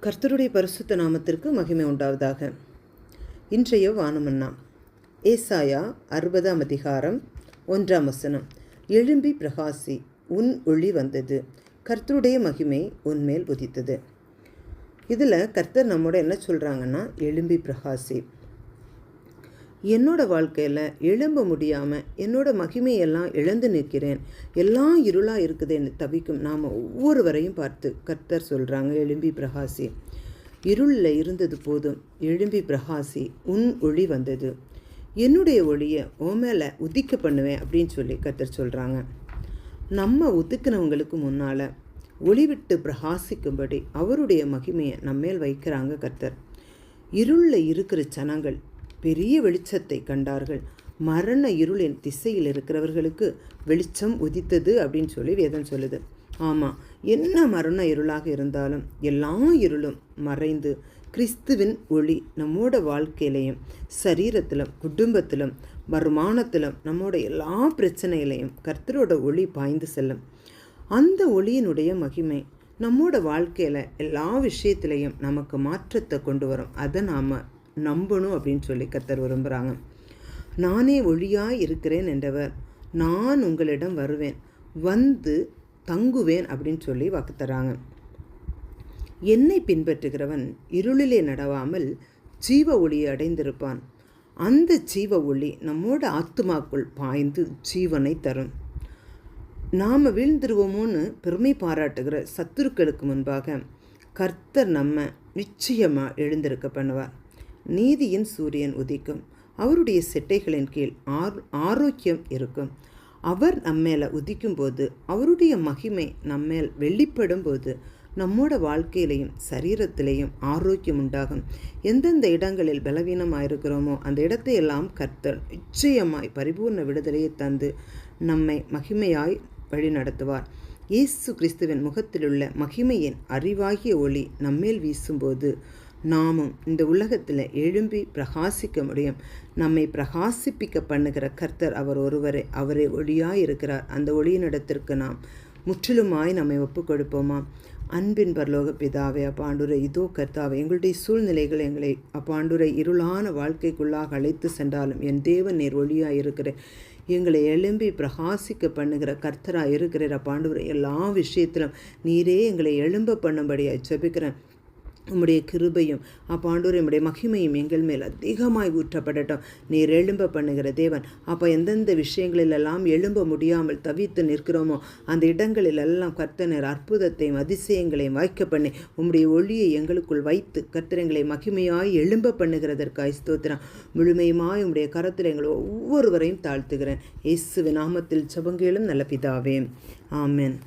கர்த்தருடைய பரிசுத்த நாமத்திற்கு மகிமை உண்டாவதாக. இன்றைய வானமன்னா ஏசாயா 60 அதிகாரம் 1 எழும்பி பிரகாசி, உன் ஒளி வந்தது, கர்த்தருடைய மகிமை உன்மேல் உதித்தது. இதில் கர்த்தர் நம்மோட என்ன சொல்கிறாங்கன்னா, எழும்பி பிரகாசி. என்னோட வாழ்க்கையில் எழும்ப முடியாமல் என்னோட மகிமையெல்லாம் இழந்து நிற்கிறேன், எல்லாம் இருளாக இருக்குதுன்னு தவிக்கும் நாம் ஒவ்வொருவரையும் பார்த்து கர்த்தர் சொல்கிறாங்க, எழும்பி பிரகாசி. இருளில் இருந்தது போதும், எழும்பி பிரகாசி, உன் ஒளி வந்தது, என்னுடைய ஒளியை உன் மேலே உதிக்க பண்ணுவேன் அப்படின்னு சொல்லி கர்த்தர் சொல்கிறாங்க. நம்ம ஒதுக்கினவங்களுக்கு முன்னால் ஒளி விட்டு பிரகாசிக்கும்படி அவருடைய மகிமையை நம்மேல் வைக்கிறாங்க கர்த்தர். இருளில் இருக்கிற ஜனங்கள் பெரிய வெளிச்சத்தை கண்டார்கள். மரண இருளின் திசையில் இருக்கிறவர்களுக்கு வெளிச்சம் உதித்தது அப்படின்னு சொல்லி வேதம் சொல்லுது. ஆமாம், என்ன மரண இருளாக இருந்தாலும் எல்லா இருளும் மறைந்து கிறிஸ்துவின் ஒளி நம்மோட வாழ்க்கையிலையும் சரீரத்திலும் குடும்பத்திலும் வருமானத்திலும் நம்மோட எல்லா பிரச்சனையிலையும் கர்த்தரோட ஒளி பாய்ந்து செல்லும். அந்த ஒளியினுடைய மகிமை நம்மோட வாழ்க்கையில் எல்லா விஷயத்திலையும் நமக்கு மாற்றத்தை கொண்டு வரும். அதை நாம் நம்பணும் அப்படின்னு சொல்லி கர்த்தர் விரும்புகிறாங்க. நானே ஒளியாய் இருக்கிறேன் என்றவர், நான் உங்களிடம் வருவேன், வந்து தங்குவேன் அப்படின்னு சொல்லி வாக்கு தராங்க. என்னை பின்பற்றுகிறவன் இருளிலே நடவாமல் ஜீவ ஒளியை அடைந்திருப்பான். அந்த ஜீவ ஒளி நம்மோட ஆத்துமாக்குள் பாய்ந்து ஜீவனை தரும். நாம் வீழ்ந்துருவோமோன்னு பெருமை பாராட்டுகிற சத்துருக்களுக்கு முன்பாக கர்த்தர் நம்ம நிச்சயமாக எழுந்திருக்க பண்ணுவார். நீதியின் சூரியன் உதிக்கும், அவருடைய செட்டைகளின் கீழ் ஆரோக்கியம் இருக்கும். அவர் நம்மேல உதிக்கும் போது, அவருடைய மகிமை நம்மேல் வெளிப்படும் போது நம்மோட வாழ்க்கையிலையும் சரீரத்திலையும் ஆரோக்கியம் உண்டாகும். எந்தெந்த இடங்களில் பலவீனமாயிருக்கிறோமோ அந்த இடத்தையெல்லாம் கர்த்தர் நிச்சயமாய் பரிபூர்ண விடுதலையை தந்து நம்மை மகிமையாய் வழி நடத்துவார். இயேசு கிறிஸ்துவின் முகத்திலுள்ள மகிமையின் அறிவாகிய ஒளி நம்மேல் வீசும்போது நாமும் இந்த உலகத்தில் எழும்பி பிரகாசிக்க முடியும். நம்மை பிரகாசிப்பிக்க பண்ணுகிற கர்த்தர் அவர் ஒருவரே, அவரே ஒளியாய் இருக்கிறார். அந்த ஒளியினிடத்திற்கு நாம் முற்றிலுமாய் நம்மை ஒப்பு கொடுப்போமா? அன்பின் பரலோக பிதாவே, அப்பாண்டுரை, இதோ கர்த்தாவே, எங்களுடைய சூழ்நிலைகள் எங்களை அப்பாண்டுரை இருளான வாழ்க்கைக்குள்ளாக அழைத்து சென்றாலும் என் தேவன் நீர் ஒளியாய் இருக்கிறேன், எங்களை எழும்பி பிரகாசிக்க பண்ணுகிற கர்த்தராக இருக்கிற அப்பாண்டுரை, எல்லா விஷயத்திலும் நீரே எங்களை எழும்ப பண்ணும்படியாக ஜெபிக்கிறேன். உம்முடைய கிருபையும் அப்பாண்டூர் உம்முடைய மகிமையும் எங்கள் மேல் அதிகமாய் ஊற்றப்படட்டும். நீர் எழும்ப பண்ணுகிற தேவன். அப்போ எந்தெந்த விஷயங்களிலெல்லாம் எழும்ப முடியாமல் தவித்து நிற்கிறோமோ அந்த இடங்களிலெல்லாம் கர்த்தர் அற்புதத்தையும் அதிசயங்களையும் வாய்க்க பண்ணி உம்முடைய ஒளியை எங்களுக்குள் வைத்து கர்த்தரங்களை மகிமையாய் எழும்ப பண்ணுகிறதற்காய் ஸ்தோத்திரம். முழுமையுமாய் உம்முடைய கரத்தில் எங்களை ஒவ்வொருவரையும் தாழ்த்துகிறேன். இயேசுவின் நாமத்தில் ஜெபங்களும் நல்ல பிதாவே, ஆமென்.